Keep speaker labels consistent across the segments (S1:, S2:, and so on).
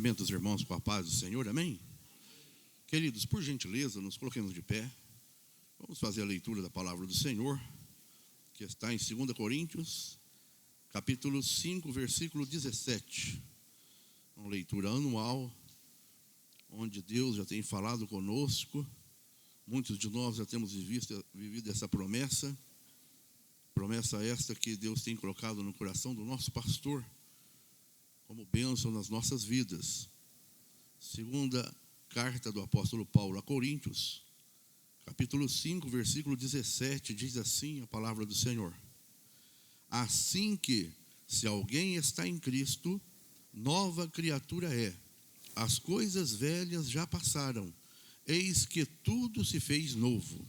S1: Cumprimento os irmãos com a paz do Senhor, amém? Queridos, por gentileza, nos coloquemos de pé. Vamos fazer a leitura da palavra do Senhor, que está em 2 Coríntios, capítulo 5, versículo 17. Uma leitura anual, onde Deus já tem falado conosco. Muitos de nós já temos vivido essa promessa esta que Deus tem colocado no coração do nosso pastor, como bênção nas nossas vidas. Segunda carta do apóstolo Paulo a Coríntios, capítulo 5, versículo 17, diz assim a palavra do Senhor: assim que, se alguém está em Cristo, nova criatura é. As coisas velhas já passaram, eis que tudo se fez novo.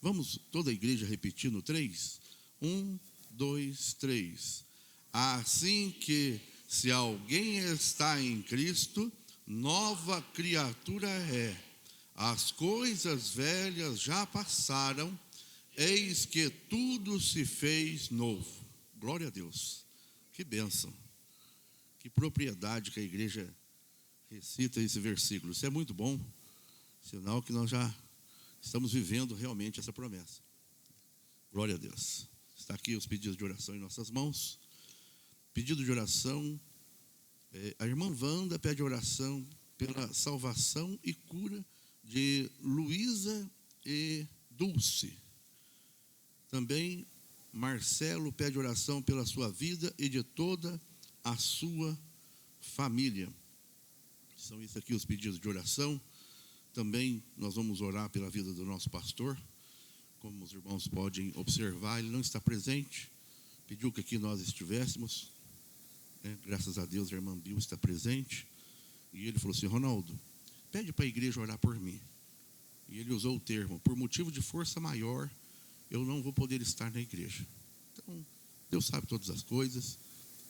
S1: Vamos toda a igreja repetir no 3? 1, 2, 3. Assim que, se alguém está em Cristo, nova criatura é. As coisas velhas já passaram, eis que tudo se fez novo. Glória a Deus. Que bênção. Que propriedade que a igreja recita esse versículo. Isso é muito bom. Sinal que nós já estamos vivendo realmente essa promessa. Glória a Deus. Está aqui os pedidos de oração em nossas mãos. Pedido de oração. A irmã Wanda pede oração pela salvação e cura de Luísa e Dulce. Também Marcelo pede oração pela sua vida e de toda a sua família. São isso aqui os pedidos de oração. Também nós vamos orar pela vida do nosso pastor. Como os irmãos podem observar, ele não está presente. Pediu que aqui nós estivéssemos. Graças a Deus a irmã Bill está presente. E ele falou assim: Ronaldo, pede para a igreja orar por mim. E ele usou o termo: por motivo de força maior, eu não vou poder estar na igreja. Então, Deus sabe todas as coisas.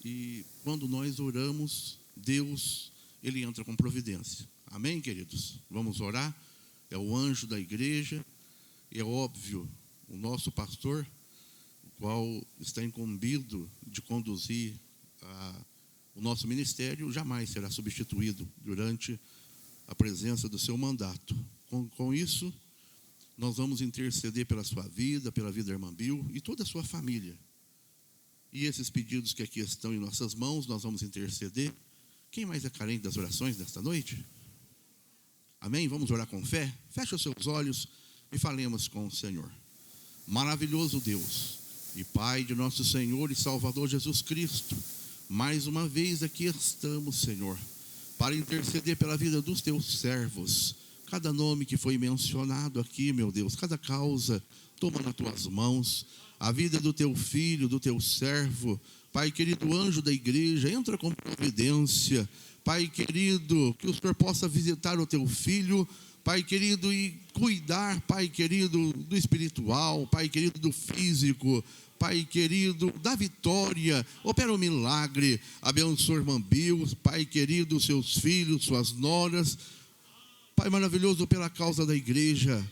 S1: E quando nós oramos, Deus, Ele entra com providência. Amém, queridos? Vamos orar. É o anjo da igreja. E é óbvio, o nosso pastor, o qual está incumbido de conduzir o nosso ministério, jamais será substituído durante a presença do seu mandato. Com isso, nós vamos interceder pela sua vida, pela vida da irmã Bill e toda a sua família. E esses pedidos que aqui estão em nossas mãos, nós vamos interceder. Quem mais é carente das orações desta noite? Amém? Vamos orar com fé? Feche os seus olhos e falemos com o Senhor. Maravilhoso Deus e Pai de nosso Senhor e Salvador Jesus Cristo, mais uma vez aqui estamos, Senhor, para interceder pela vida dos teus servos. Cada nome que foi mencionado aqui, meu Deus, cada causa, toma nas tuas mãos. A vida do teu filho, do teu servo, Pai querido, anjo da igreja, entra com providência. Pai querido, que o Senhor possa visitar o teu filho, Pai querido, e cuidar, Pai querido, do espiritual, Pai querido, do físico, Pai querido, da vitória. Opera um milagre, abençoa a irmã Bill, Pai querido, seus filhos, suas noras. Pai maravilhoso, pela causa da igreja,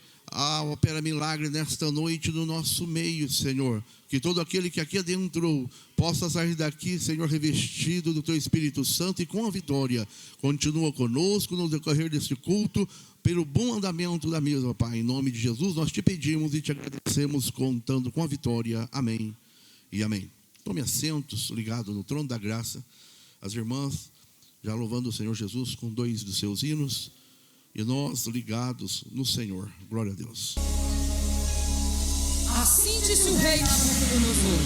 S1: opera milagre nesta noite no nosso meio, Senhor. Que todo aquele que aqui adentrou possa sair daqui, Senhor, revestido do Teu Espírito Santo e com a vitória. Continua conosco no decorrer deste culto, pelo bom andamento da mesma, Pai. Em nome de Jesus nós te pedimos e te agradecemos, contando com a vitória. Amém e amém. Tome assentos, ligado no trono da graça. As irmãs já louvando o Senhor Jesus com 2 dos seus hinos. E nós ligados no Senhor. Glória a Deus.
S2: Assim disse o rei Nabucodonosor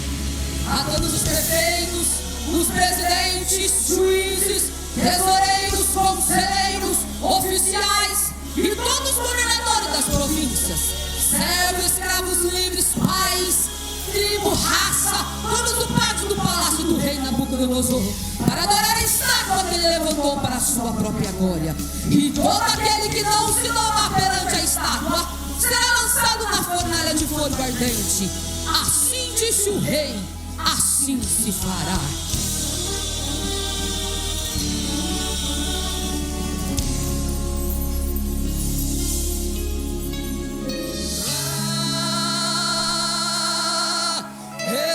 S2: a todos os prefeitos, os presidentes, juízes, tesoureiros, conselheiros, oficiais e todos os governadores das províncias, servos, escravos livres, pais, tribo, raça, todos do pátio do palácio do rei Nabucodonosor, para adorar a estátua que ele levantou para a sua própria glória. E todo aquele que não se dobrar perante a estátua será lançado na fornalha de fogo ardente. Assim disse o rei, assim se fará.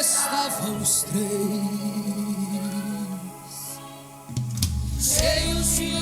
S2: Estavam os 3, cheios de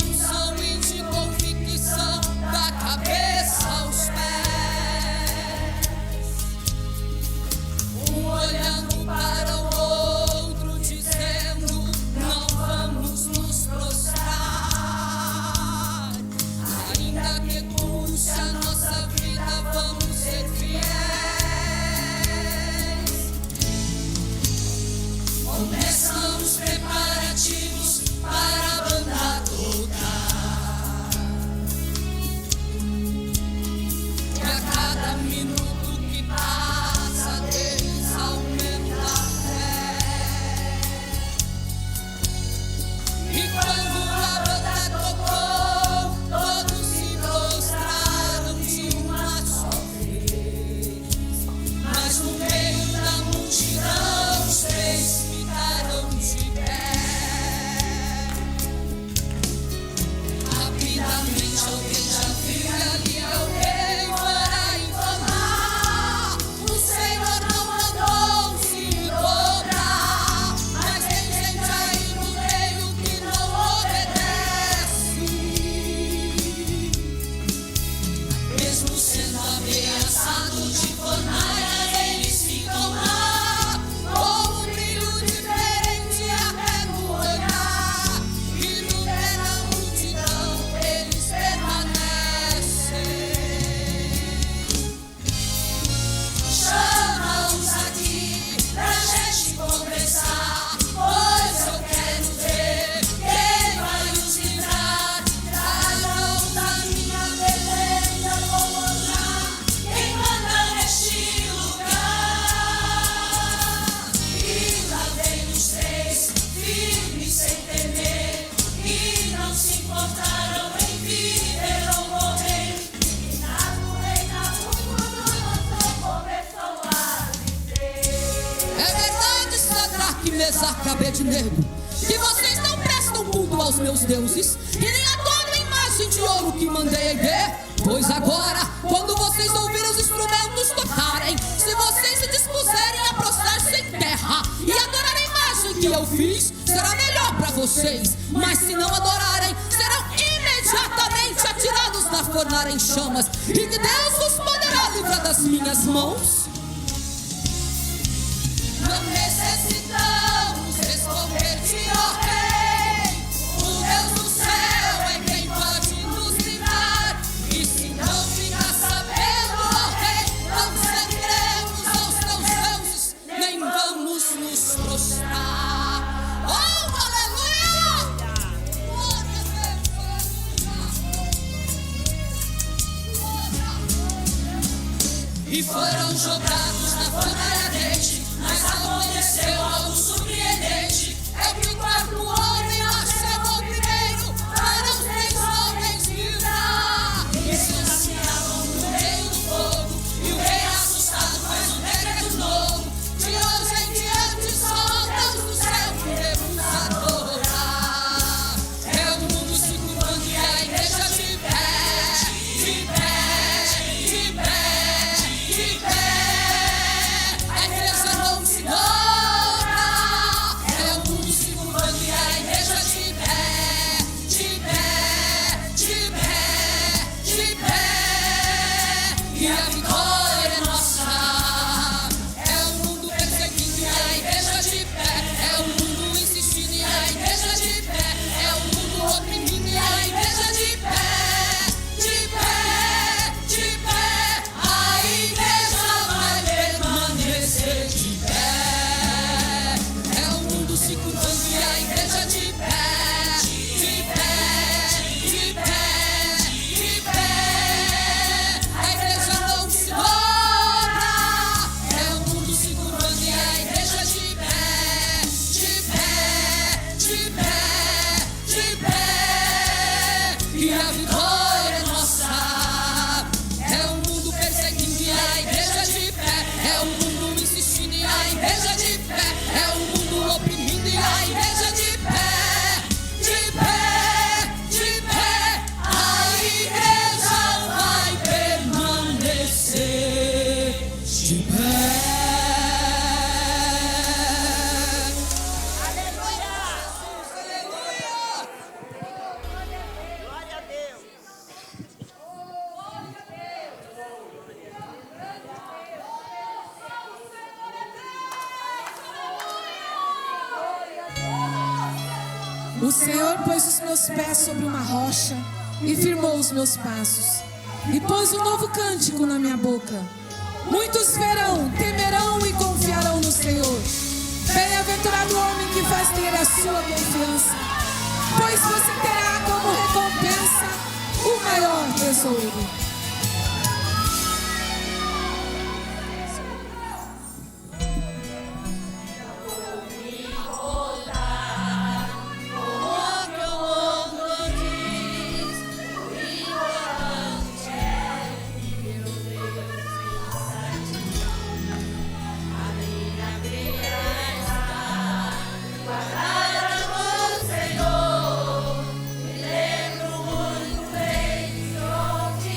S2: Abednego, que vocês não prestam culto aos meus deuses e nem adoram a imagem de ouro que mandei ver. Pois agora, quando vocês ouvirem os instrumentos tocarem, se vocês se dispuserem a prostrar-se em terra e adorar a imagem que eu fiz, será melhor para vocês. Mas se não adorarem, serão imediatamente atirados na fornalha em chamas, e que Deus os poderá livrar das minhas mãos. Não necessitamos responder-te, ó Rei. O Deus do céu é quem pode nos livrar. E se não ficar sabendo, ó Rei, não serviremos aos teus deuses, nem vamos nos prostrar. Oh, aleluia! Glória a Deus! E foram jogados na fornalha ardente. Mas aconteceu algo surpreendente. É que o quarto homem nasceu ao primeiro, para os 3 homens livrar. E se lanceavam no meio do fogo, e o rei assustado faz um decreto novo: de hoje em diante só Deus do céu queremos adorar. É o mundo se curvando e a igreja de pé, de pé, de pé, de pé. A igreja não se dobra. É o mundo se curvando e a igreja de pé, de pé, de pé, de pé. E a vitória é nossa. É o mundo perseguindo e a igreja de pé. É o mundo insistindo e a igreja de pé. É o mundo oprimindo e a igreja de pé, de pé, de pé. A igreja vai permanecer de pé. É o mundo se curvando e a igreja de pé, de pé, de pé, de pé. A igreja não se dobra. É o mundo se curvando e a igreja de pé, de pé, de pé, de pé. E a vitória é nossa. É o mundo perseguindo e a igreja de pé. É o mundo insistindo e a igreja de pé. É o mundo oprimindo e a igreja de pé, de pé, de pé. A igreja vai permanecer de pé.
S3: Glória a Deus.
S4: O Senhor pôs os meus pés sobre uma rocha e firmou os meus passos, e pôs um novo cântico na minha boca. Muitos verão, temerão e confiarão no Senhor. Bem-aventurado o homem que faz ter a sua confiança, pois você terá como recompensa o maior tesouro.
S2: Senhor, me lembro muito bem de onde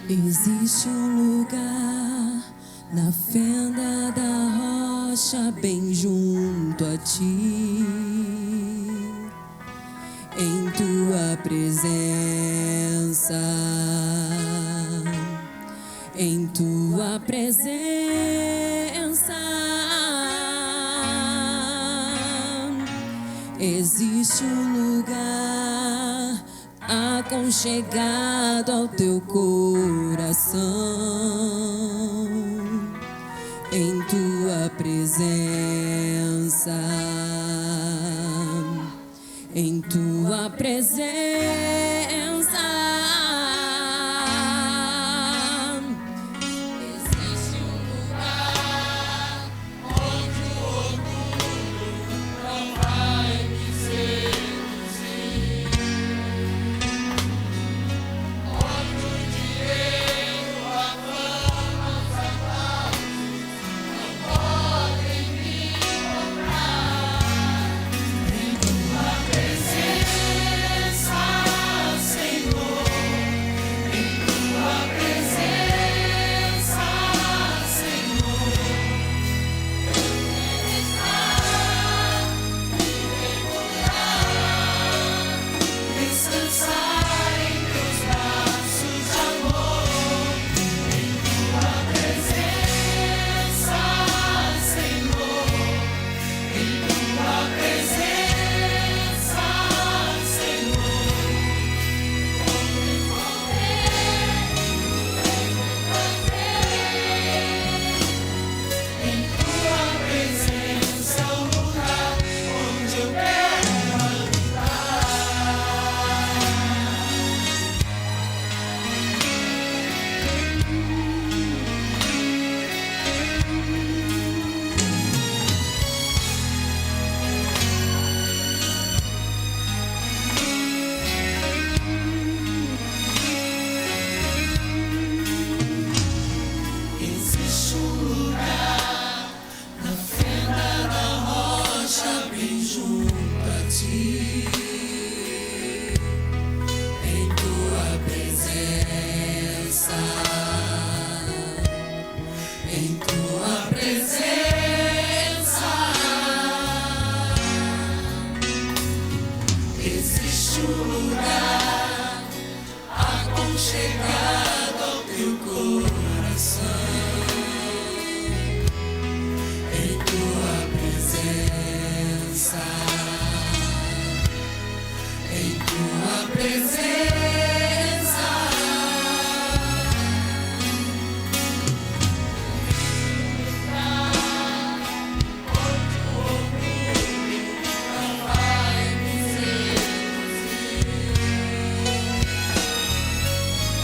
S2: Existe um lugar na fenda da rocha, bem junto a ti. Em tua presença, em tua presença, existe um lugar aconchegado ao teu coração. Em tua presença, em tua presença, existe um lugar onde o orgulho não vai me seduzir, onde o dinheiro, a fama, os aplausos não podem me comprar. Em tua presença, Senhor, em tua presença, Senhor, eu quero estar e mergulhar, descansar em teus braços de amor. Em tua presença, Senhor, em tua presença, Senhor, vou me esconder, em tua presença é o lugar onde eu quero habitar. Existe um lugar na fenda da rocha, bem junto a ti. Em tua presença, em tua presença, existe um lugar aconchegado ao teu coração. Em tua presença, em tua presença, onde o orgulho não vai me seduzir,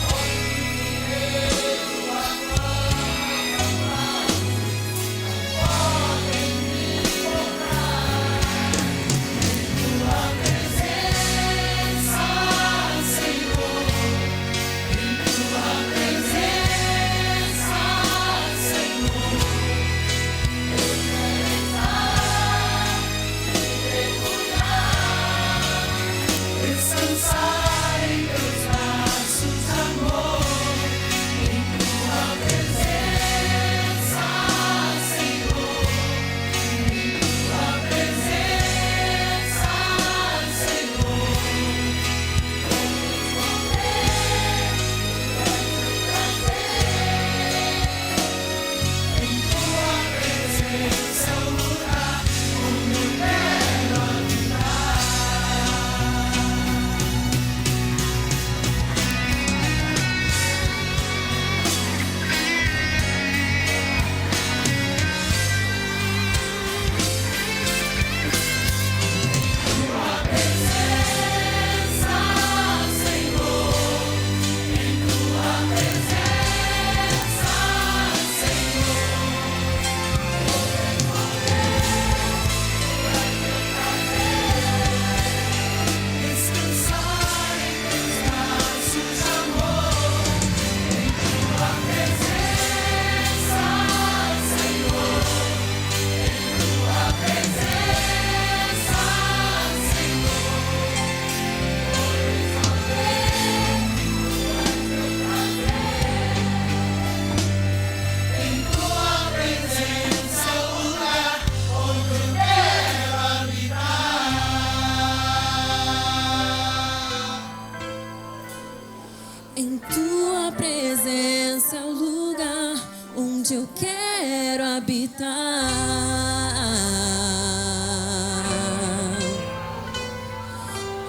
S2: onde o dinheiro, a fama, Em tua presença é o lugar onde eu quero habitar.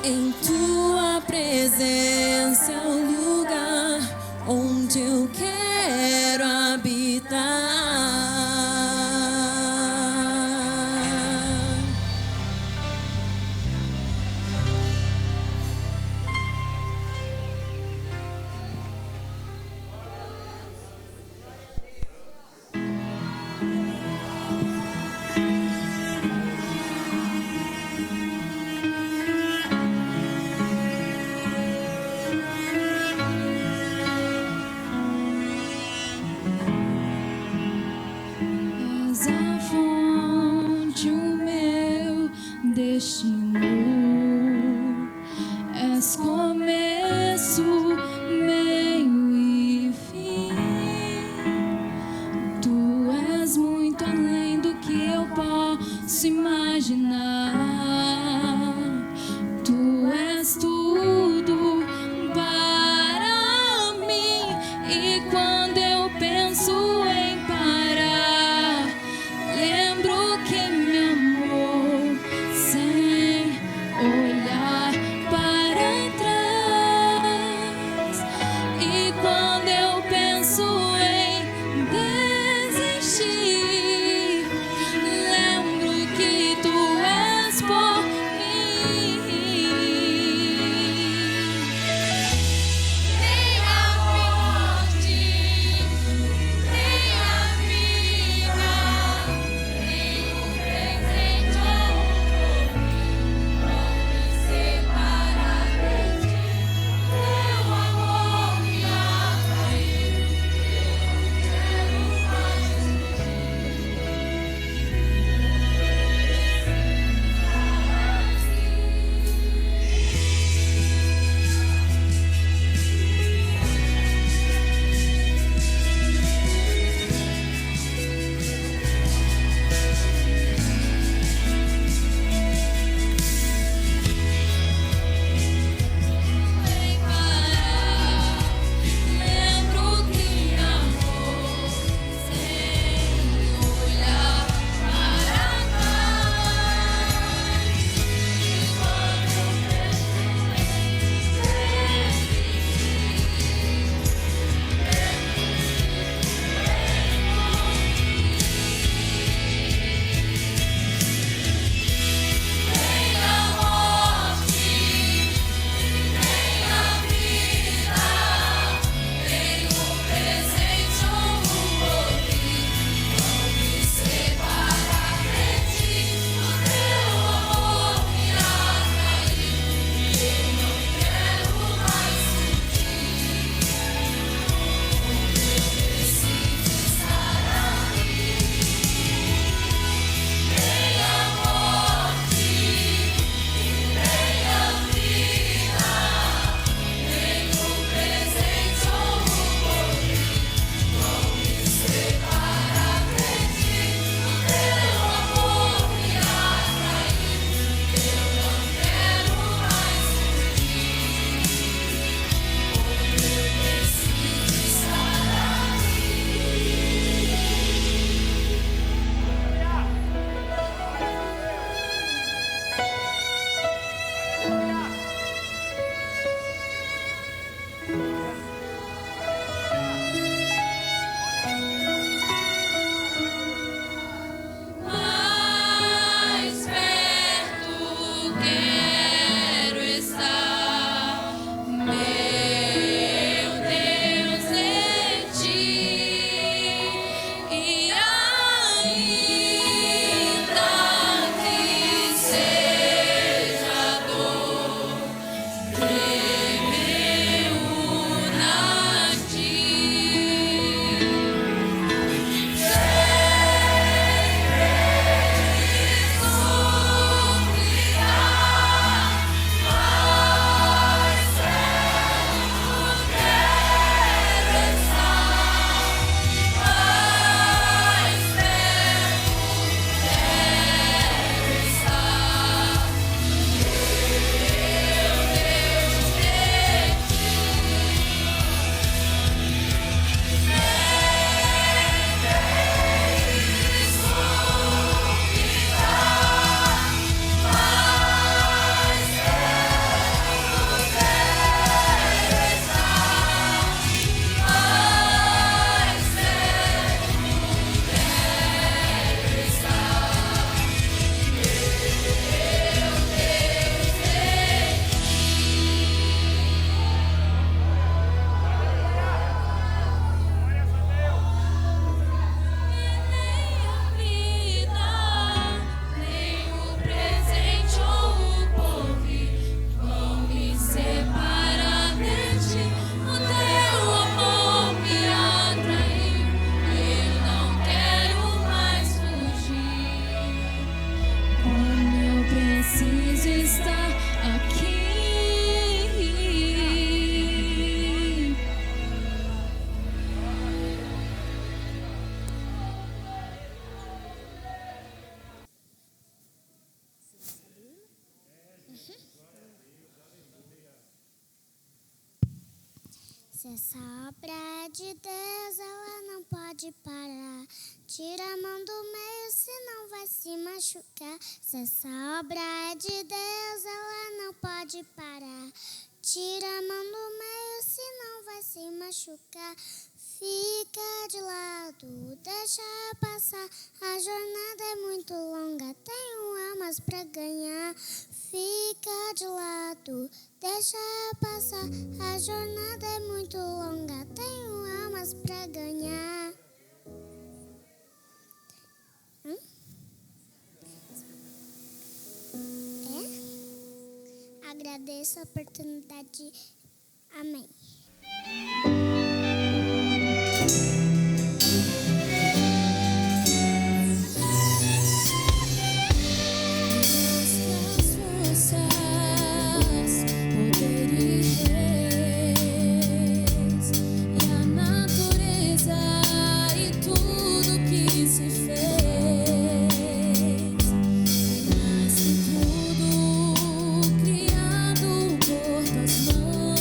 S2: Em tua presença é o lugar onde eu quero habitar.
S3: És a fonte, o meu destino. És começo, meio e fim. Tu és muito além do que eu posso imaginar. Tu és tudo para mim. E quando eu penso em parar, lembro que me amou sem olhar para trás. E quando eu penso em desistir, lembro que tu és por mim. Nem a morte, nem a vida, nem o presente ou o porvir vão me separar de ti. Teu amor me atraiu, eu não quero mais nem parar. Lembro que me amou sem olhar para trás. E quando eu penso em nem a morte, nem a vida, nem o presente ou o porvir vão me separar de ti. O teu amor me atraiu, eu não quero mais fugir. Eu preciso estar ali. Nem a morte, nem a vida, nem o presente ou o porvir vão me separar de ti. O teu amor me atraiu, eu não quero mais fugir. Eu preciso estar ali. Mais perto quero estar, meu Deus, em ti. E ainda que seja dor, tremer o
S5: Se essa obra é de Deus, ela não pode parar. Tira a mão do meio, senão vai se machucar. Se essa obra é de Deus, ela não pode parar. Tira a mão do meio, senão vai se machucar. Fica de lado, deixa passar. A jornada é muito longa, tenho almas pra ganhar. Fica de lado, deixa passar. A jornada é muito longa, tenho almas pra ganhar. Agradeço a oportunidade. Amém.
S3: Criado por tuas mãos.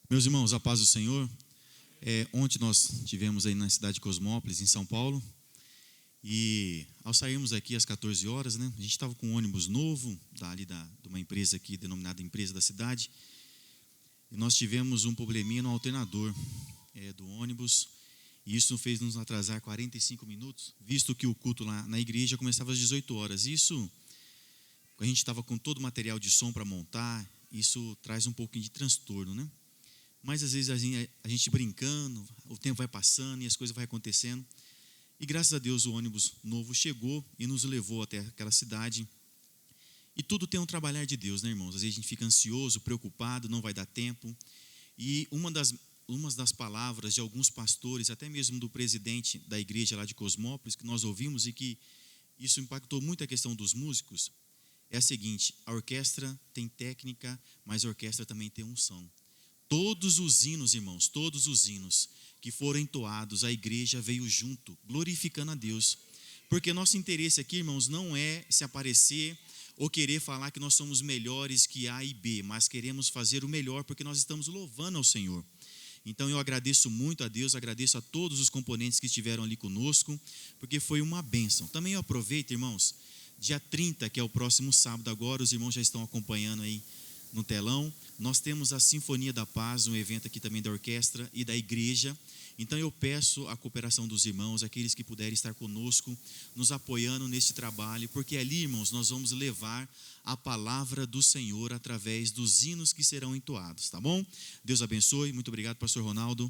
S6: Meus irmãos, a paz do Senhor. Ontem nós tivemos aí na cidade de Cosmópolis, em São Paulo, e ao sairmos aqui às 14 horas, né, a gente estava com um ônibus novo, de uma empresa aqui, denominada Empresa da Cidade, e nós tivemos um probleminha no alternador do ônibus, e isso fez nos atrasar 45 minutos, visto que o culto lá na igreja começava às 18 horas. Isso, a gente estava com todo o material de som para montar, isso traz um pouquinho de transtorno, né? Mas às vezes a gente brincando, o tempo vai passando e as coisas vão acontecendo. E graças a Deus o ônibus novo chegou e nos levou até aquela cidade. E tudo tem um trabalhar de Deus, né, irmãos? Às vezes a gente fica ansioso, preocupado, não vai dar tempo. E uma das palavras de alguns pastores, até mesmo do presidente da igreja lá de Cosmópolis, que nós ouvimos e que isso impactou muito a questão dos músicos, é a seguinte: a orquestra tem técnica, mas a orquestra também tem unção. Todos os hinos, irmãos, todos os hinos que foram entoados, a igreja veio junto, glorificando a Deus. Porque nosso interesse aqui, irmãos, não é se aparecer ou querer falar que nós somos melhores que A e B, mas queremos fazer o melhor porque nós estamos louvando ao Senhor. Então eu agradeço muito a Deus, agradeço a todos os componentes que estiveram ali conosco, porque foi uma bênção. Também eu aproveito, irmãos, dia 30, que é o próximo sábado agora, os irmãos já estão acompanhando aí no telão, nós temos a Sinfonia da Paz, um evento aqui também da orquestra e da igreja. Então eu peço a cooperação dos irmãos, aqueles que puderem estar conosco, nos apoiando neste trabalho, porque ali, irmãos, nós vamos levar a palavra do Senhor através dos hinos que serão entoados, tá bom? Deus abençoe, muito obrigado, pastor Ronaldo.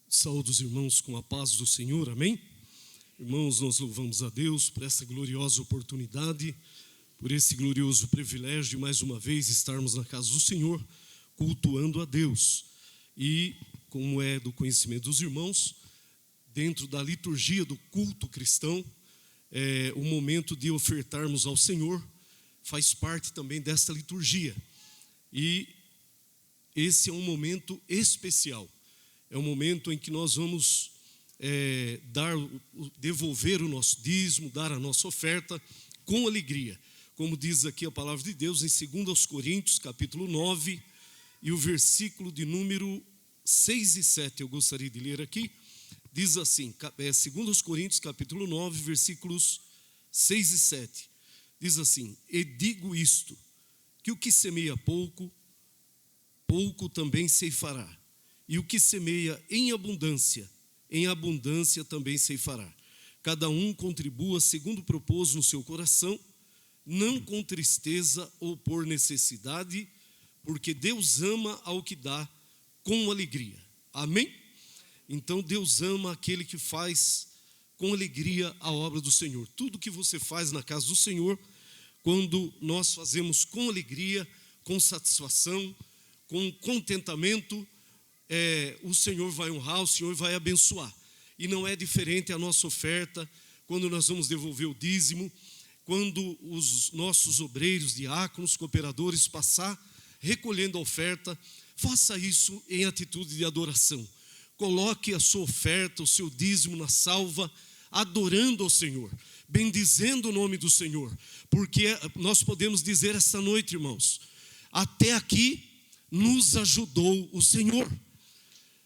S7: Saúdo os irmãos com a paz do Senhor, amém? Irmãos, nós louvamos a Deus por essa gloriosa oportunidade, por esse glorioso privilégio de mais uma vez estarmos na casa do Senhor, cultuando a Deus. E, como é do conhecimento dos irmãos, dentro da liturgia do culto cristão, o momento de ofertarmos ao Senhor faz parte também desta liturgia. E esse é um momento especial, é um momento em que nós vamos devolver o nosso dízimo, dar a nossa oferta com alegria. Como diz aqui a palavra de Deus em 2 Coríntios, capítulo 9, e o versículo de número 6 e 7, eu gostaria de ler aqui, diz assim, 2 Coríntios, capítulo 9, versículos 6 e 7, diz assim: e digo isto, que o que semeia pouco, pouco também ceifará, e o que semeia em abundância também ceifará. Cada um contribua segundo propôs no seu coração, não com tristeza ou por necessidade, porque Deus ama ao que dá com alegria. Amém? Então Deus ama aquele que faz com alegria a obra do Senhor. Tudo que você faz na casa do Senhor, quando nós fazemos com alegria, com satisfação, com contentamento, o Senhor vai honrar, o Senhor vai abençoar. E não é diferente a nossa oferta, quando nós vamos devolver o dízimo, quando os nossos obreiros, diáconos, cooperadores passar recolhendo a oferta, faça isso em atitude de adoração. Coloque a sua oferta, o seu dízimo na salva, adorando ao Senhor, bendizendo o nome do Senhor, porque nós podemos dizer esta noite, irmãos, até aqui nos ajudou o Senhor.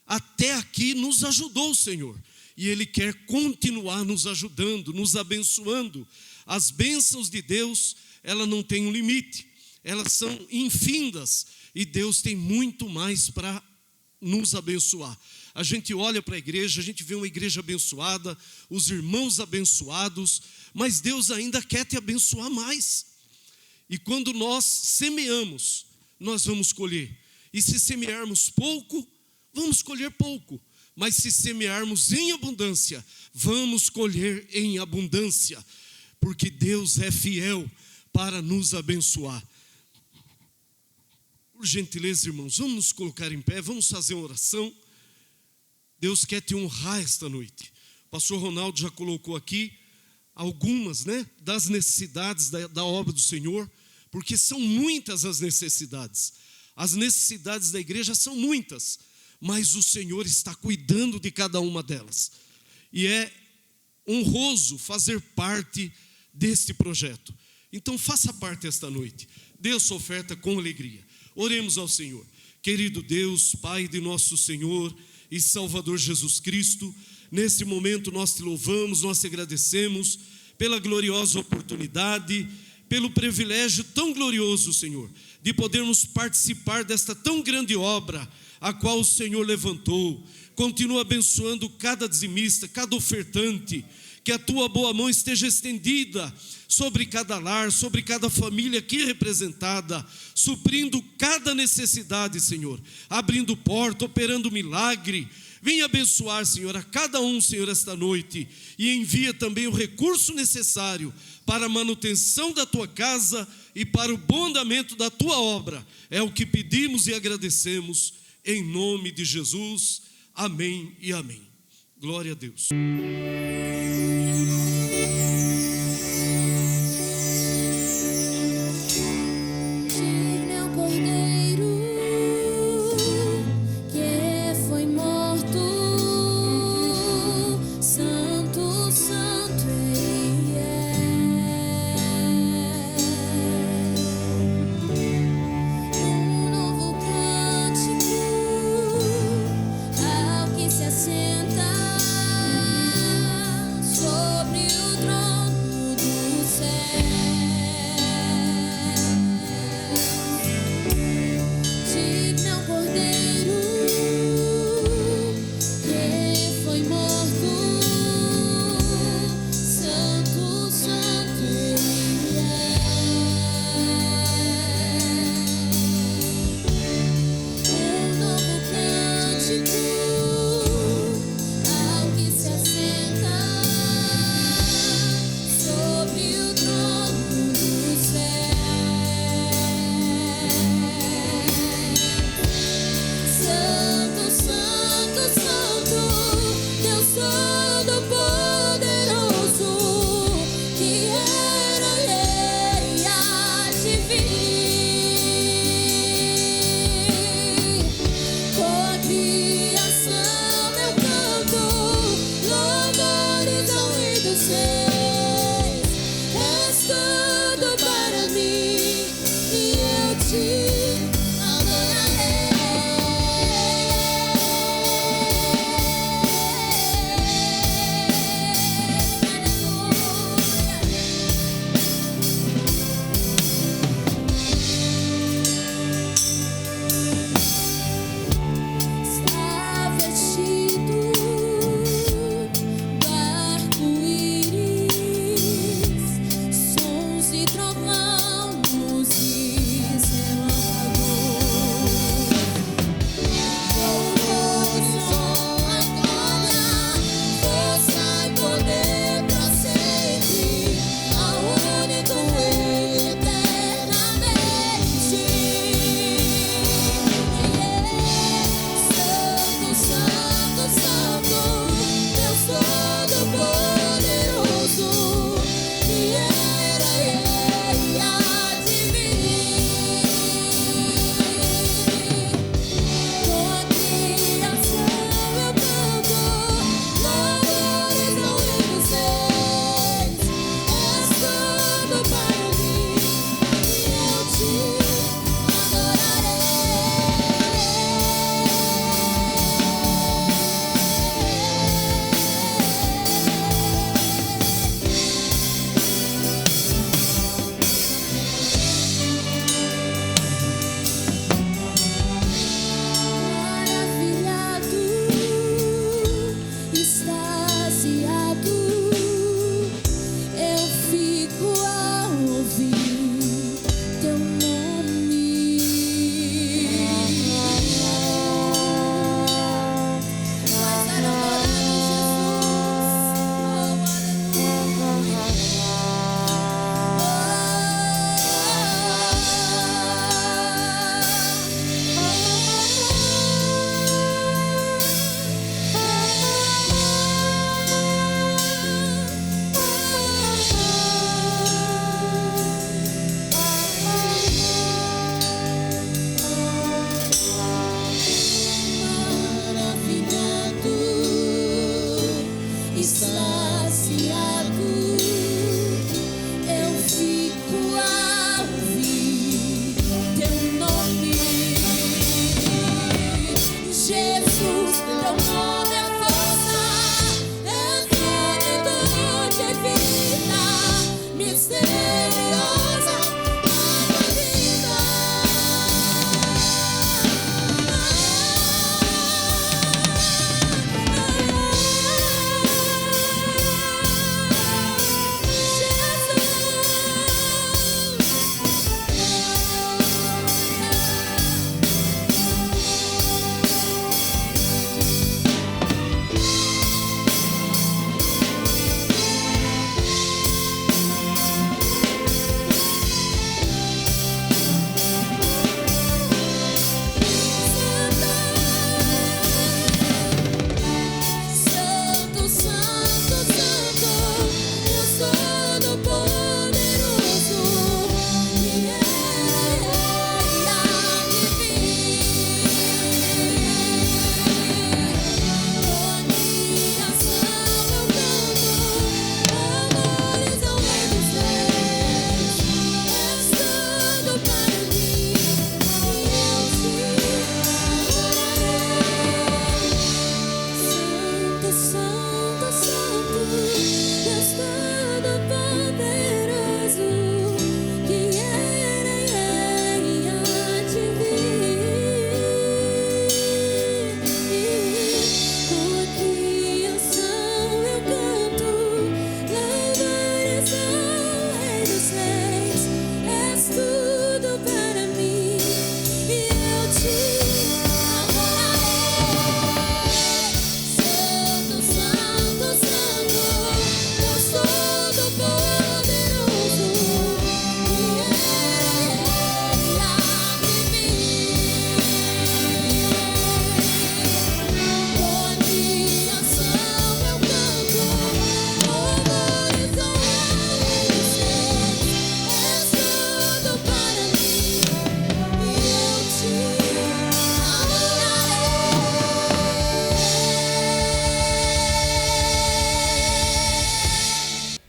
S7: Até aqui nos ajudou o Senhor. E Ele quer continuar nos ajudando, nos abençoando. As bênçãos de Deus, elas não têm um limite, elas são infindas, e Deus tem muito mais para nos abençoar. A gente olha para a igreja, a gente vê uma igreja abençoada, os irmãos abençoados, mas Deus ainda quer te abençoar mais. E quando nós semeamos, nós vamos colher. E se semearmos pouco, vamos colher pouco. Mas se semearmos em abundância, vamos colher em abundância. Porque Deus é fiel para nos abençoar. Por gentileza, irmãos, vamos nos colocar em pé, vamos fazer uma oração. Deus quer te honrar esta noite. O pastor Ronaldo já colocou aqui algumas, das necessidades da obra do Senhor, porque são muitas as necessidades. As necessidades da igreja são muitas, mas o Senhor está cuidando de cada uma delas. E é honroso fazer parte deste projeto. Então faça parte esta noite. Dê a sua oferta com alegria. Oremos ao Senhor. Querido Deus, Pai de nosso Senhor e Salvador Jesus Cristo, nesse momento nós te louvamos, nós te agradecemos pela gloriosa oportunidade, pelo privilégio tão glorioso, Senhor, de podermos participar desta tão grande obra, a qual o Senhor levantou. Continua abençoando cada dizimista, cada ofertante, que a tua boa mão esteja estendida sobre cada lar, sobre cada família aqui representada, suprindo cada necessidade, Senhor, abrindo porta, operando milagre. Venha abençoar, Senhor, a cada um, Senhor, esta noite, e envia também o recurso necessário para a manutenção da tua casa e para o bom andamento da tua obra. É o que pedimos e agradecemos, em nome de Jesus. Amém e amém. Glória a Deus.
S3: Senta sobre o trono.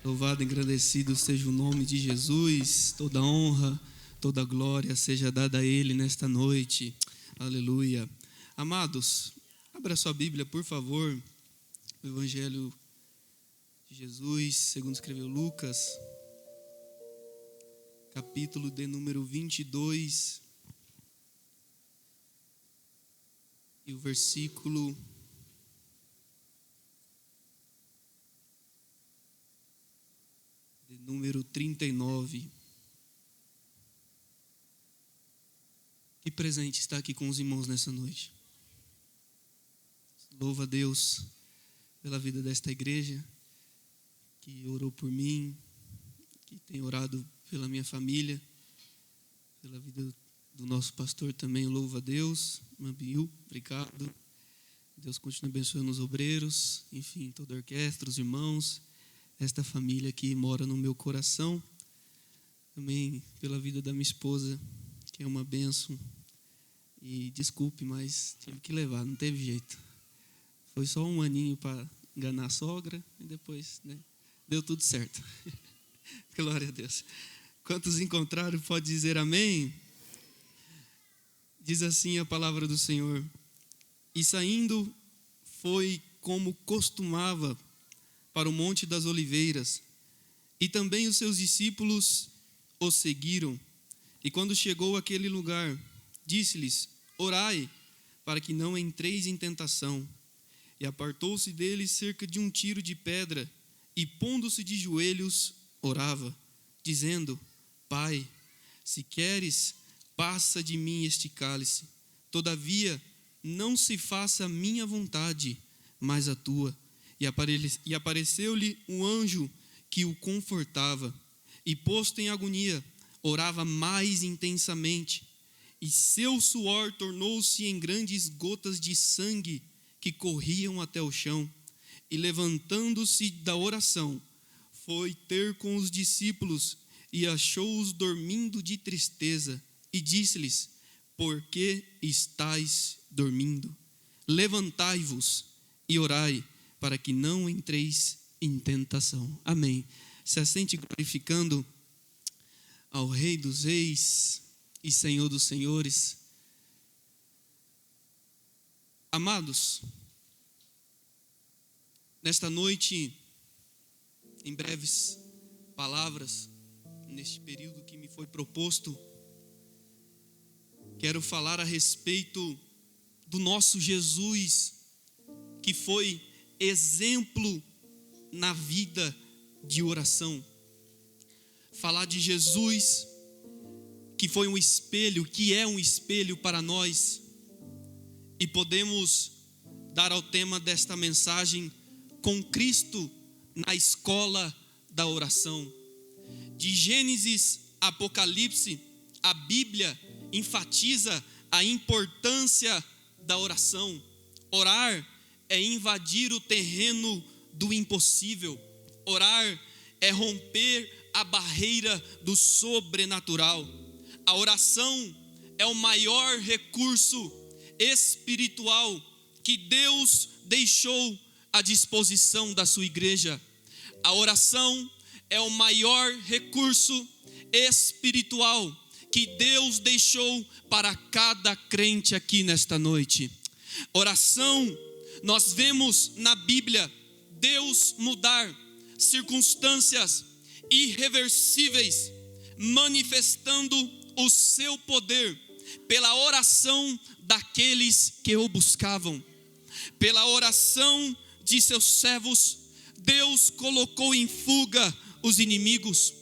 S8: Louvado, engrandecido seja o nome de Jesus. Toda honra, toda glória seja dada a Ele nesta noite. Aleluia. Amados, abra sua Bíblia, por favor. O Evangelho de Jesus, segundo escreveu Lucas, capítulo de número 22. E o versículo de número 39. Que presente estar aqui com os irmãos nessa noite. Louva a Deus pela vida desta igreja, que orou por mim, que tem orado pela minha família, pela vida do nosso pastor também. Louva a Deus. Mabiu, obrigado. Deus continue abençoando os obreiros, enfim, toda a orquestra, os irmãos, esta família que mora no meu coração. Também pela vida da minha esposa, que é uma bênção. E desculpe, mas tive que levar, não teve jeito. Foi só um aninho para enganar a sogra e depois, deu tudo certo. Glória a Deus. Quantos encontraram, pode dizer amém? Diz assim a palavra do Senhor: e saindo foi como costumava para o Monte das Oliveiras, e também os seus discípulos o seguiram. E quando chegou àquele lugar, disse-lhes: orai, para que não entreis em tentação. E apartou-se deles cerca de um tiro de pedra, e pondo-se de joelhos, orava, dizendo: Pai, se queres, passa de mim este cálice. Todavia, não se faça a minha vontade, mas a tua. E apareceu-lhe um anjo que o confortava. E posto em agonia, orava mais intensamente. E seu suor tornou-se em grandes gotas de sangue que corriam até o chão. E levantando-se da oração, foi ter com os discípulos e achou-os dormindo de tristeza. E disse-lhes: por que estáis dormindo? Levantai-vos e orai, para que não entreis em tentação. Amém. Se assente glorificando ao Rei dos Reis e Senhor dos Senhores. Amados, nesta noite, em breves palavras, neste período que me foi proposto, quero falar a respeito do nosso Jesus, que foi exemplo na vida de oração. Falar de Jesus, que foi um espelho, que é um espelho para nós. E podemos dar ao tema desta mensagem: com Cristo na escola da oração. De Gênesis a Apocalipse, a Bíblia enfatiza a importância da oração. Orar é invadir o terreno do impossível. Orar é romper a barreira do sobrenatural. A oração é o maior recurso espiritual que Deus deixou à disposição da sua igreja. A oração é o maior recurso espiritual que Deus deixou para cada crente aqui nesta noite. Oração, nós vemos na Bíblia Deus mudar circunstâncias irreversíveis, manifestando o seu poder pela oração daqueles que o buscavam. Pela oração de seus servos, Deus colocou em fuga os inimigos.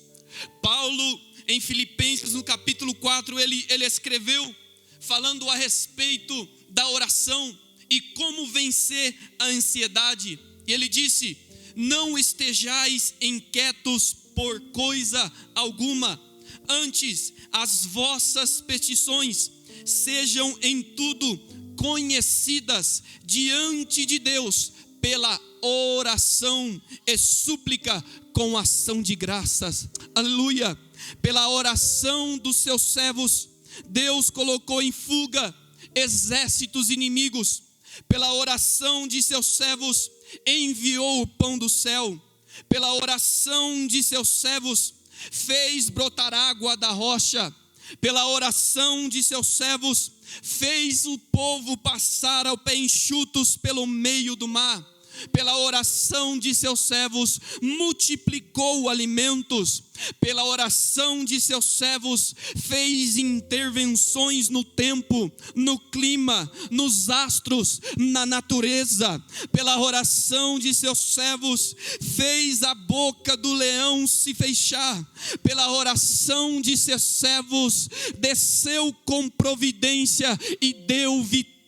S8: Paulo, em Filipenses, no capítulo 4, ele escreveu: falando a respeito da oração e como vencer a ansiedade. E ele disse: não estejais inquietos por coisa alguma, antes as vossas petições sejam em tudo conhecidas diante de Deus pela oração e súplica com ação de graças. Aleluia! Pela oração dos seus servos, Deus colocou em fuga exércitos inimigos. Pela oração de seus servos, enviou o pão do céu. Pela oração de seus servos, fez brotar água da rocha. Pela oração de seus servos, fez o povo passar ao pé enxutos pelo meio do mar. Pela oração de seus servos, multiplicou alimentos. Pela oração de seus servos, fez intervenções no tempo, no clima, nos astros, na natureza. Pela oração de seus servos, fez a boca do leão se fechar. Pela oração de seus servos, desceu com providência e deu vitória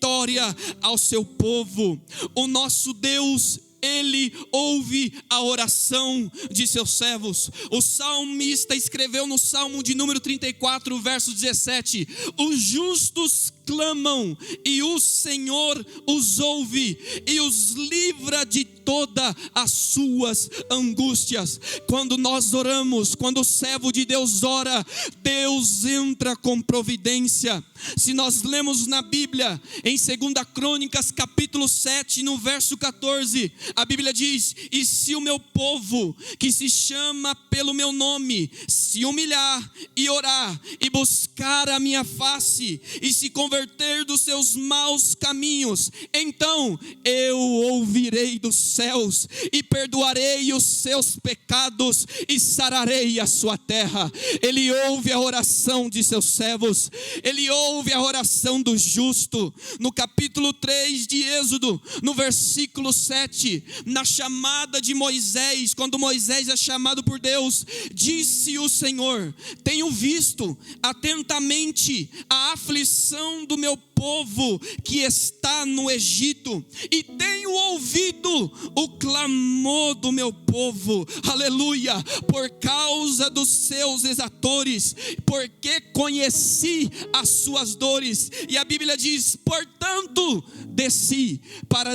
S8: ao seu povo. O nosso Deus, Ele ouve a oração de seus servos. O salmista escreveu no Salmo de número 34, verso 17: os justos clamam e o Senhor os ouve e os livra de todas as suas angústias. Quando nós oramos, quando o servo de Deus ora, Deus entra com providência. Se nós lemos na Bíblia, em 2 Crônicas capítulo 7, no verso 14, a Bíblia diz: e se o meu povo, que se chama pelo meu nome, se humilhar e orar e buscar a minha face e se converter dos seus maus caminhos, então eu ouvirei dos céus e perdoarei os seus pecados e sararei a sua terra. Ele ouve a oração de seus servos, Ele ouve a oração do justo. No capítulo 3 de Êxodo, no versículo 7, na chamada de Moisés, quando Moisés é chamado por Deus, disse o Senhor: tenho visto atentamente a aflição do meu povo que está no Egito, e tenho ouvido o clamor do meu povo, aleluia, por causa dos seus exatores, porque conheci as suas dores. E a Bíblia diz: portanto desci para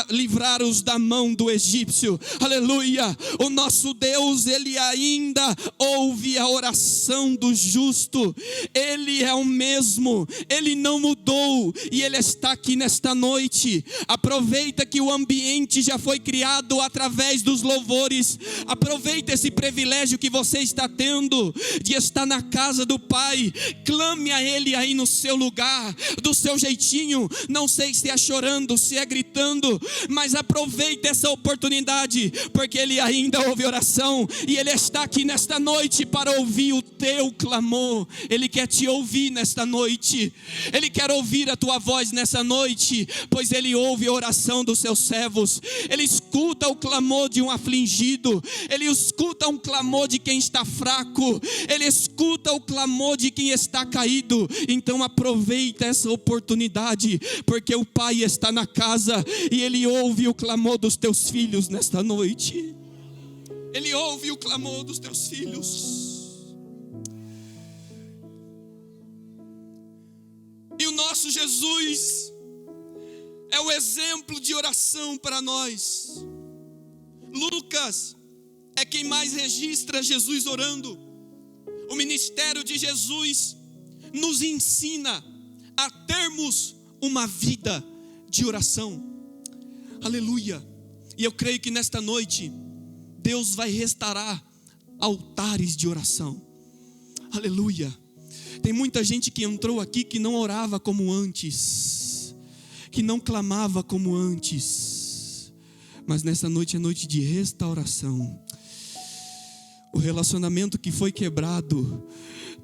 S8: livrar-os da mão do egípcio. Aleluia. O nosso Deus, Ele ainda ouve a oração do justo. Ele é o mesmo, Ele não mudou, e Ele está aqui nesta noite. Aproveita que o ambiente já foi criado através dos louvores. Aproveita esse privilégio que você está tendo de estar na casa do Pai. Clame a Ele aí no seu lugar, do seu jeitinho. Não sei se é chorando, se é gritando, mas aproveita essa oportunidade, porque Ele ainda ouve oração, e Ele está aqui nesta noite para ouvir o teu clamor. Ele quer te ouvir nesta noite. Ele quer ouvir a tua voz nessa noite, pois Ele ouve a oração dos seus servos. Ele escuta o clamor de um afligido. Ele escuta um clamor de quem está fraco. Ele escuta o clamor de quem está caído. Então aproveita essa oportunidade, porque o Pai está na casa e Ele ouve o clamor dos teus filhos nesta noite. Ele ouve o clamor dos teus filhos. E o nosso Jesus é o exemplo de oração para nós. Lucas é quem mais registra Jesus orando. O ministério de Jesus nos ensina a termos uma vida de oração. Aleluia. E eu creio que nesta noite Deus vai restaurar altares de oração. Aleluia. Tem muita gente que entrou aqui que não orava como antes, que não clamava como antes, mas nessa noite é noite de restauração. O relacionamento que foi quebrado,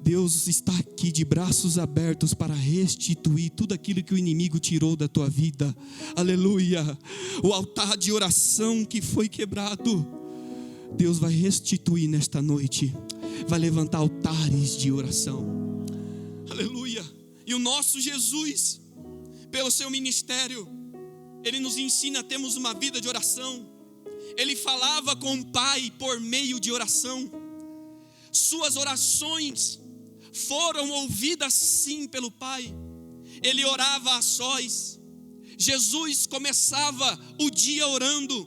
S8: Deus está aqui de braços abertos para restituir tudo aquilo que o inimigo tirou da tua vida. Aleluia. O altar de oração que foi quebrado, Deus vai restituir nesta noite. Vai levantar altares de oração. Aleluia.
S9: E o nosso Jesus, pelo seu ministério, ele nos ensina a termos uma vida de oração. Ele falava com o Pai por meio de oração. Suas orações foram ouvidas sim pelo Pai. Ele orava a sós. Jesus começava o dia orando.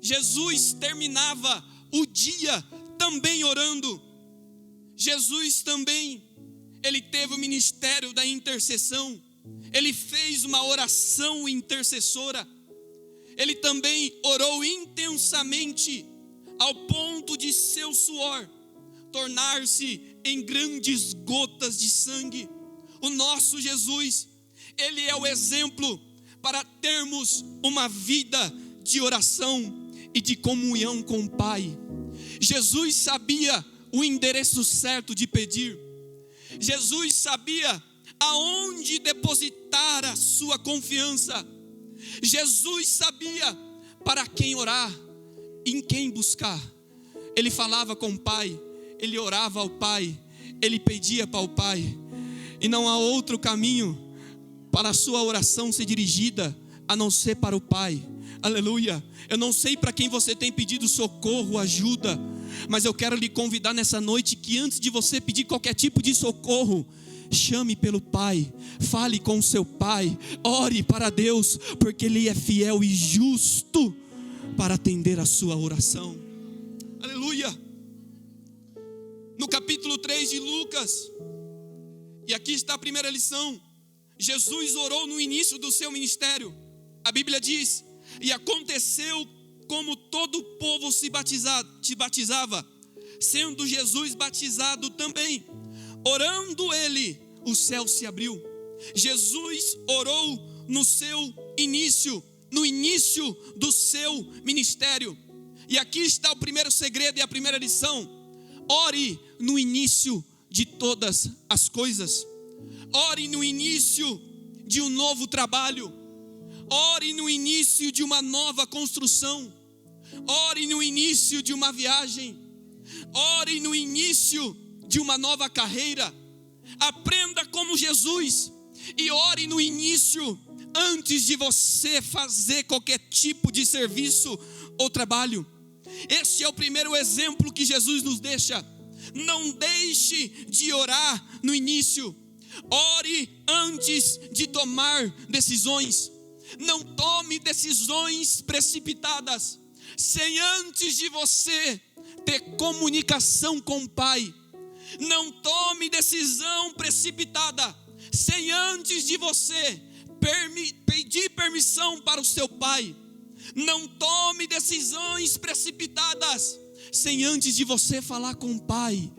S9: Jesus terminava o dia também orando. Jesus também, ele teve o ministério da intercessão. Ele fez uma oração intercessora. Ele também orou intensamente, ao ponto de seu suor tornar-se em grandes gotas de sangue. O nosso Jesus, ele é o exemplo para termos uma vida de oração e de comunhão com o Pai. Jesus sabia o endereço certo de pedir. Jesus sabia aonde depositar a sua confiança. Jesus sabia para quem orar, em quem buscar. Ele falava com o Pai, ele orava ao Pai, ele pedia para o Pai. E não há outro caminho para a sua oração ser dirigida a não ser para o Pai. Aleluia. Eu não sei para quem você tem pedido socorro, ajuda, mas eu quero lhe convidar nessa noite que antes de você pedir qualquer tipo de socorro, chame pelo Pai, fale com o seu Pai, ore para Deus, porque Ele é fiel e justo para atender a sua oração. Aleluia. No capítulo 3 de Lucas, e aqui está a primeira lição, Jesus orou no início do seu ministério. A Bíblia diz: e aconteceu como todo o povo se batizava, sendo Jesus batizado também. Orando ele, o céu se abriu. Jesus orou no seu início, no início do seu ministério. E aqui está o primeiro segredo e a primeira lição: ore no início de todas as coisas. Ore no início de um novo trabalho. Ore no início de uma nova construção. Ore no início de uma viagem. Ore no início de uma nova carreira. Aprenda como Jesus e ore no início, antes de você fazer qualquer tipo de serviço ou trabalho. Este é o primeiro exemplo que Jesus nos deixa. Não deixe de orar no início. Ore antes de tomar decisões. Não tome decisões precipitadas sem antes de você ter comunicação com o Pai. Não tome decisão precipitada sem antes de você pedir permissão para o seu Pai. Não tome decisões precipitadas sem antes de você falar com o Pai.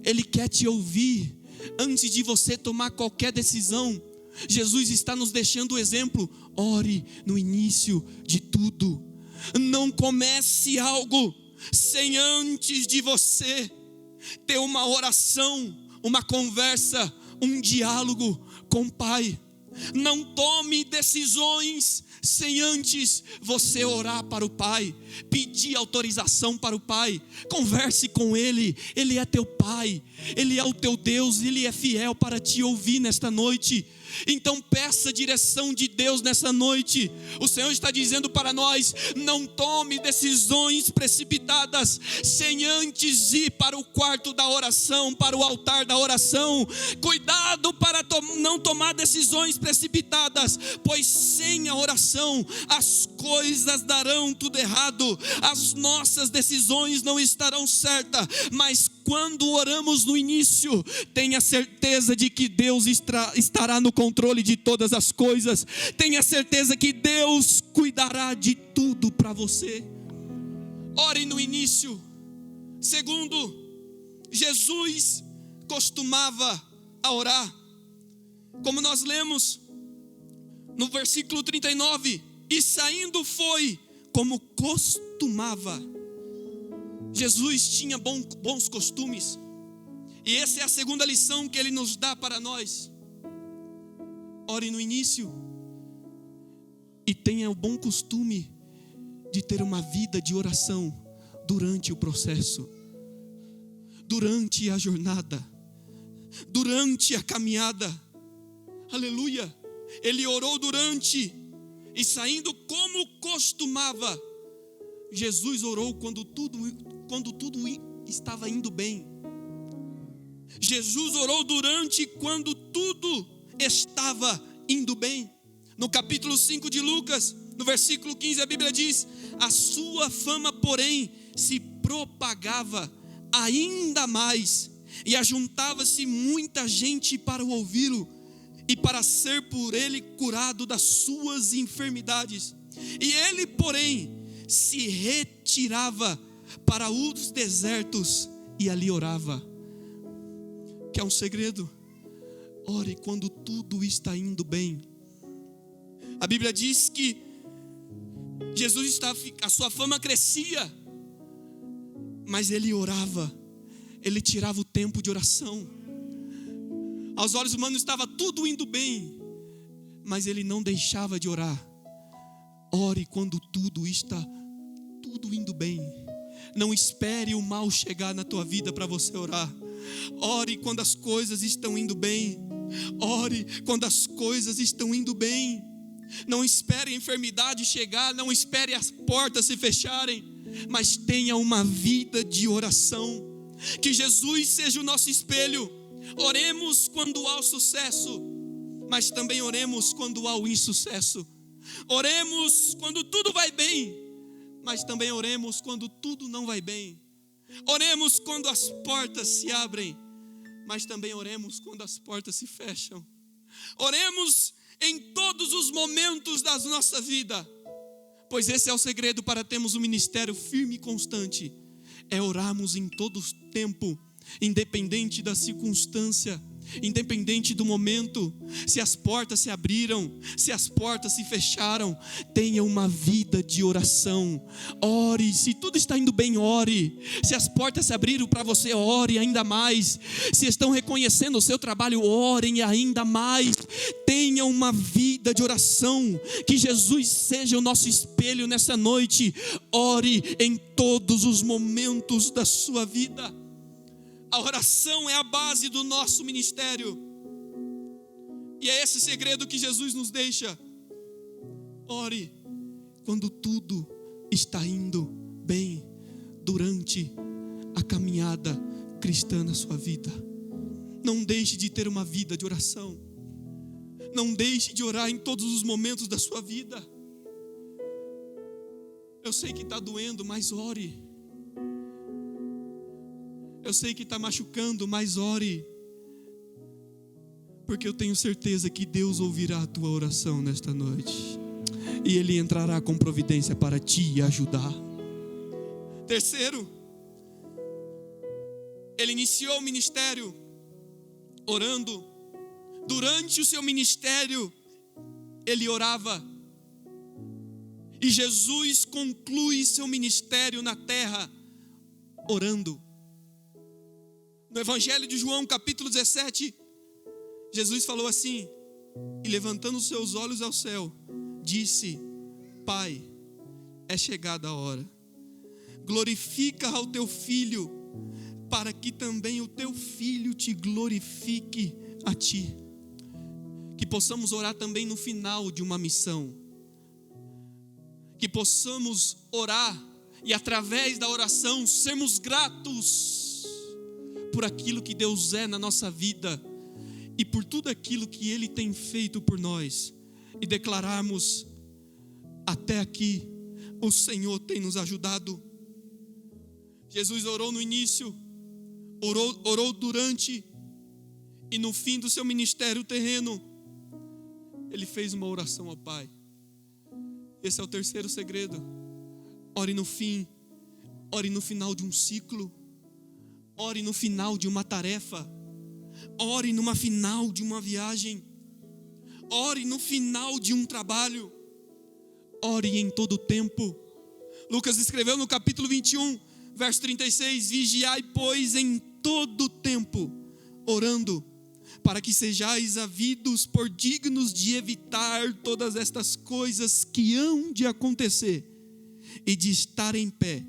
S9: Ele quer te ouvir antes de você tomar qualquer decisão. Jesus está nos deixando o exemplo. Ore no início de tudo. Não comece algo sem antes de você ter uma oração, uma conversa, um diálogo com o Pai. Não tome decisões sem antes você orar para o Pai, pedir autorização para o Pai. Converse com Ele, Ele é teu Pai, Ele é o teu Deus, Ele é fiel para te ouvir nesta noite. Então peça a direção de Deus nessa noite. O Senhor está dizendo para nós: não tome decisões precipitadas sem antes ir para o quarto da oração, para o altar da oração. Cuidado para não tomar decisões precipitadas, pois sem a oração as coisas darão tudo errado. As nossas decisões não estarão certas, mas quando oramos no início, tenha certeza de que Deus estará no controle de todas as coisas. Tenha certeza que Deus cuidará de tudo para você. Ore no início. Segundo, Jesus costumava a orar. Como nós lemos no versículo 39, e saindo foi como costumava. Jesus tinha bons costumes. E essa é a segunda lição que Ele nos dá para nós. Ore no início e tenha o bom costume de ter uma vida de oração durante o processo, durante a jornada, durante a caminhada. Aleluia. Ele orou durante e saindo como costumava. Jesus orou quando tudo estava indo bem. Jesus orou durante quando tudo estava indo bem. No capítulo 5 de Lucas, no versículo 15, a Bíblia diz: a sua fama, porém, se propagava ainda mais, e ajuntava-se muita gente para o ouvi-lo, e para ser por ele curado das suas enfermidades. E ele, porém, se retirava para os desertos e ali orava. Que é um segredo? Ore quando tudo está indo bem. A Bíblia diz que Jesus a sua fama crescia, mas ele orava, ele tirava o tempo de oração. Aos olhos humanos estava tudo indo bem, mas ele não deixava de orar. Ore quando tudo está indo bem. Não espere o mal chegar na tua vida para você orar. Ore quando as coisas estão indo bem. Ore quando as coisas estão indo bem. Não espere a enfermidade chegar, não espere as portas se fecharem, mas tenha uma vida de oração. Que Jesus seja o nosso espelho. Oremos quando há o sucesso, mas também oremos quando há o insucesso. Oremos quando tudo vai bem, mas também oremos quando tudo não vai bem. Oremos quando as portas se abrem, mas também oremos quando as portas se fecham. Oremos em todos os momentos da nossa vida, pois esse é o segredo para termos um ministério firme e constante. É orarmos em todo tempo, independente da circunstância, independente do momento. Se as portas se abriram, se as portas se fecharam, tenha uma vida de oração. Ore, se tudo está indo bem, ore. Se as portas se abriram para você, ore ainda mais. Se estão reconhecendo o seu trabalho, orem ainda mais. Tenha uma vida de oração. Que Jesus seja o nosso espelho nessa noite. Ore em todos os momentos da sua vida. A oração é a base do nosso ministério. E é esse segredo que Jesus nos deixa. Ore quando tudo está indo bem, durante a caminhada cristã na sua vida. Não deixe de ter uma vida de oração. Não deixe de orar em todos os momentos da sua vida. Eu sei que está doendo, mas ore. Eu sei que está machucando, mas ore. Porque eu tenho certeza que Deus ouvirá a tua oração nesta noite. E Ele entrará com providência para te ajudar. Terceiro, Ele iniciou o ministério orando. Durante o seu ministério, Ele orava. E Jesus conclui seu ministério na terra orando. No Evangelho de João, capítulo 17, Jesus falou assim: e levantando os seus olhos ao céu, disse: Pai, é chegada a hora. Glorifica ao teu Filho, para que também o teu Filho te glorifique a ti. Que possamos orar também no final de uma missão. Que possamos orar e através da oração sermos gratos por aquilo que Deus é na nossa vida e por tudo aquilo que Ele tem feito por nós, e declararmos: até aqui o Senhor tem nos ajudado. Jesus orou no início, orou durante, e no fim do seu ministério terreno, Ele fez uma oração ao Pai. Esse é o terceiro segredo. Ore no fim, ore no final de um ciclo. Ore no final de uma tarefa. Ore numa final de uma viagem. Ore no final de um trabalho. Ore em todo o tempo. Lucas escreveu no capítulo 21, verso 36: vigiai, pois, em todo o tempo, orando, para que sejais havidos por dignos de evitar todas estas coisas que hão de acontecer, e de estar em pé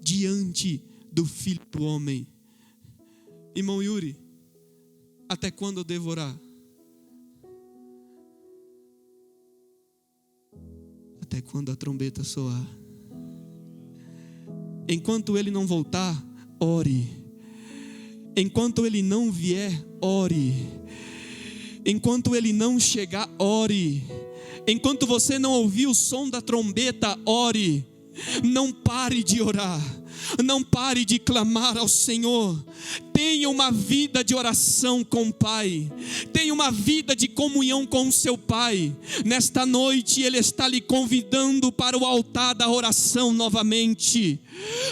S9: diante do Filho do Homem. Irmão Yuri, até quando eu devo orar? até quando a trombeta soar. Enquanto ele não voltar, ore. Enquanto ele não vier, ore. Enquanto ele não chegar, ore. Enquanto você não ouvir o som da trombeta, ore. Não pare de orar. Não pare de clamar ao Senhor. Tenha uma vida de oração com o Pai. Tenha uma vida de comunhão com o seu Pai. Nesta noite Ele está lhe convidando para o altar da oração novamente.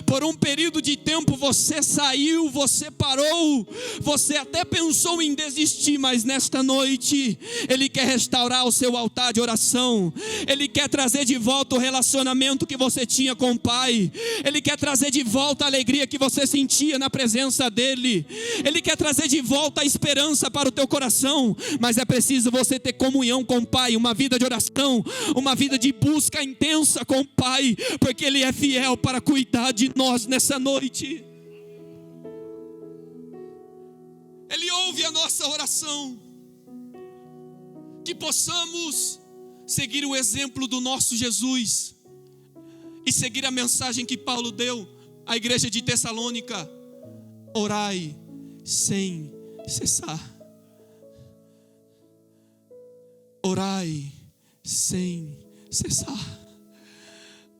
S9: Por um período de tempo você saiu, você parou, você até pensou em desistir, mas nesta noite Ele quer restaurar o seu altar de oração. Ele quer trazer de volta o relacionamento que você tinha com o Pai. Ele quer trazer de volta a alegria que você sentia na presença dEle. Ele quer trazer de volta a esperança para o teu coração. Mas é preciso você ter comunhão com o Pai, uma vida de oração, uma vida de busca intensa com o Pai, porque Ele é fiel para cuidar de nós nessa noite. Ele ouve a nossa oração. Que possamos seguir o exemplo do nosso Jesus e seguir a mensagem que Paulo deu à igreja de Tessalônica: orai sem cessar. Orai sem cessar.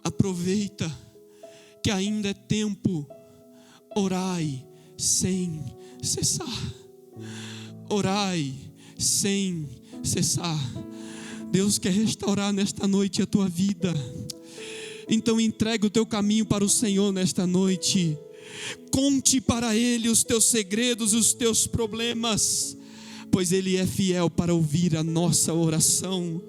S9: Aproveita que ainda é tempo. Orai sem cessar. Orai sem cessar. Deus quer restaurar nesta noite a tua vida. Então entrega o teu caminho para o Senhor nesta noite. Conte para Ele os teus segredos, os teus problemas, pois Ele é fiel para ouvir a nossa oração.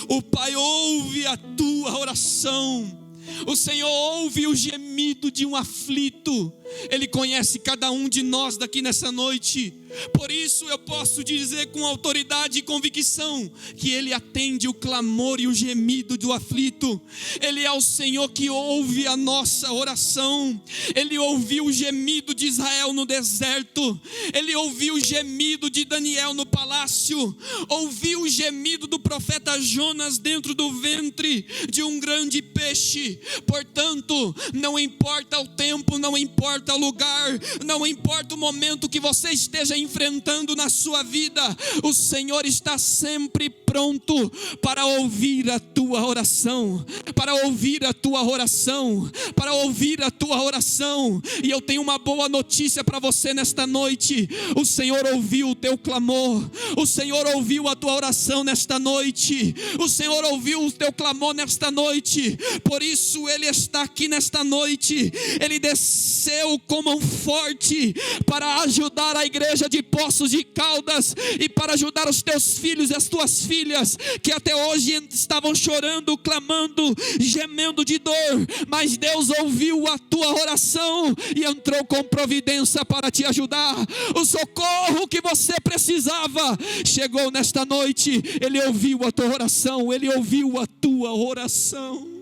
S9: O Pai ouve a tua oração. O Senhor ouve o gemido de um aflito. Ele conhece cada um de nós daqui nessa noite. Por isso eu posso dizer com autoridade e convicção que Ele atende o clamor e o gemido do aflito. Ele é o Senhor que ouve a nossa oração. Ele ouviu o gemido de Israel no deserto. Ele ouviu o gemido de Daniel no palácio. Ouviu o gemido do profeta Jonas dentro do ventre de um grande peixe. Portanto, não importa o tempo, não importa o lugar, não importa o momento que você esteja enfrentando na sua vida, o Senhor está sempre pronto para ouvir a tua oração, para ouvir a tua oração, para ouvir a tua oração. E eu tenho uma boa notícia para você nesta noite: o Senhor ouviu o teu clamor, o Senhor ouviu a tua oração nesta noite, o Senhor ouviu o teu clamor nesta noite. Por isso Ele está aqui nesta noite. Ele desceu com mão forte para ajudar a igreja de Poços de Caldas e para ajudar os teus filhos e as tuas filhas que até hoje estavam chorando, clamando, gemendo de dor, mas Deus ouviu a tua oração e entrou com providência para te ajudar. O socorro que você precisava chegou nesta noite. Ele ouviu a tua oração, Ele ouviu a tua oração.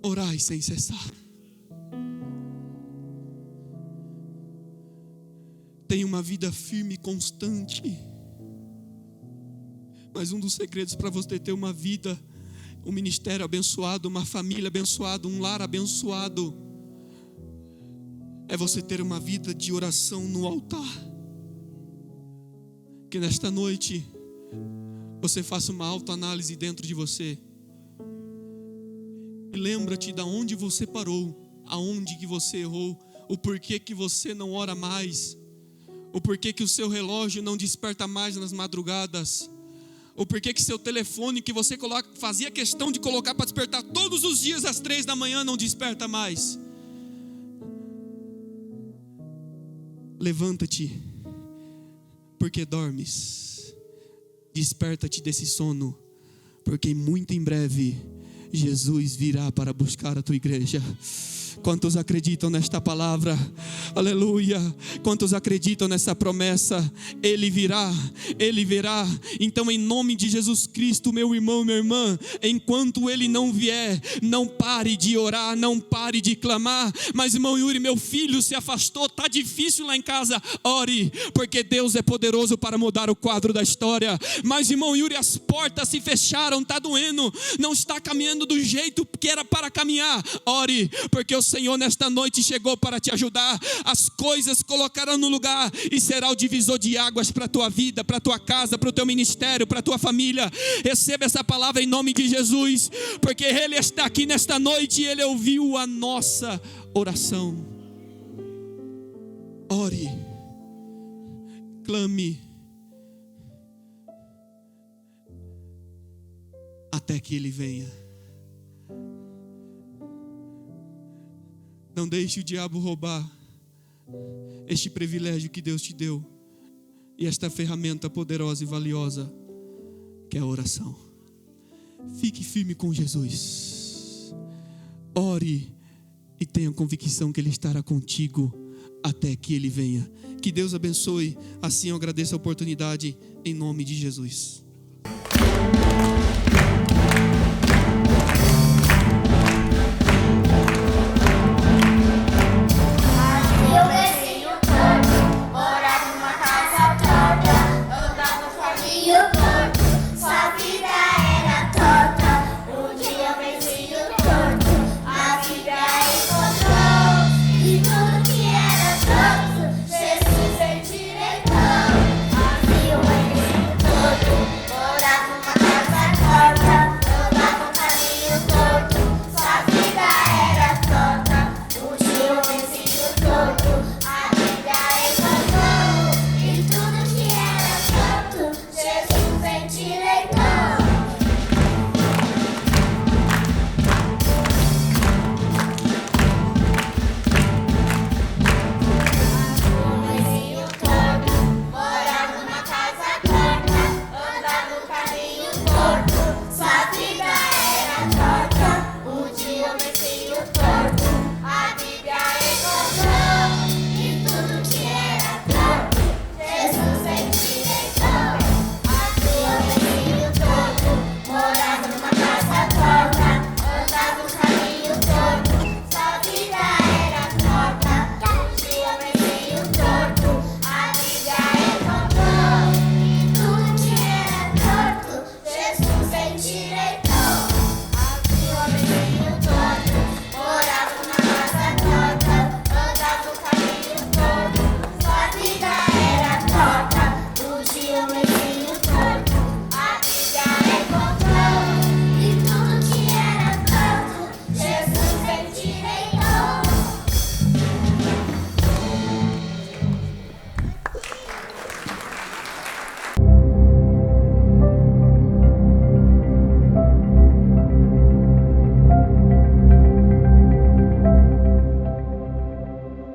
S9: Orai sem cessar. Tenha uma vida firme e constante. Mas um dos segredos para você ter uma vida, um ministério abençoado, uma família abençoada, um lar abençoado, é você ter uma vida de oração no altar. Que nesta noite você faça uma autoanálise dentro de você. E lembra-te de onde você parou, aonde que você errou, o porquê que você não ora mais, o porquê que o seu relógio não desperta mais nas madrugadas, o porquê que seu telefone que você fazia questão de colocar para despertar todos os dias às 3 da manhã não desperta mais. Levanta-te, porque dormes. Desperta-te desse sono, porque muito em breve Jesus virá para buscar a tua igreja. Quantos acreditam nesta palavra? Aleluia. Quantos acreditam nessa promessa? Ele virá, Ele virá. Então, em nome de Jesus Cristo, meu irmão, minha irmã, enquanto Ele não vier, não pare de orar, não pare de clamar. Mas, irmão Yuri, meu filho se afastou, está difícil lá em casa. Ore, porque Deus é poderoso para mudar o quadro da história. Mas, irmão Yuri, as portas se fecharam, está doendo, não está caminhando do jeito que era para caminhar. Ore, porque o Senhor nesta noite chegou para te ajudar. As coisas colocarão no lugar e será o divisor de águas para a tua vida, para a tua casa, para o teu ministério, para a tua família. Receba essa palavra em nome de Jesus, porque Ele está aqui nesta noite e Ele ouviu a nossa oração. Ore, clame, até que Ele venha. Não deixe o diabo roubar este privilégio que Deus te deu e esta ferramenta poderosa e valiosa que é a oração. Fique firme com Jesus. Ore e tenha convicção que Ele estará contigo até que Ele venha. Que Deus abençoe. Assim eu agradeço a oportunidade em nome de Jesus.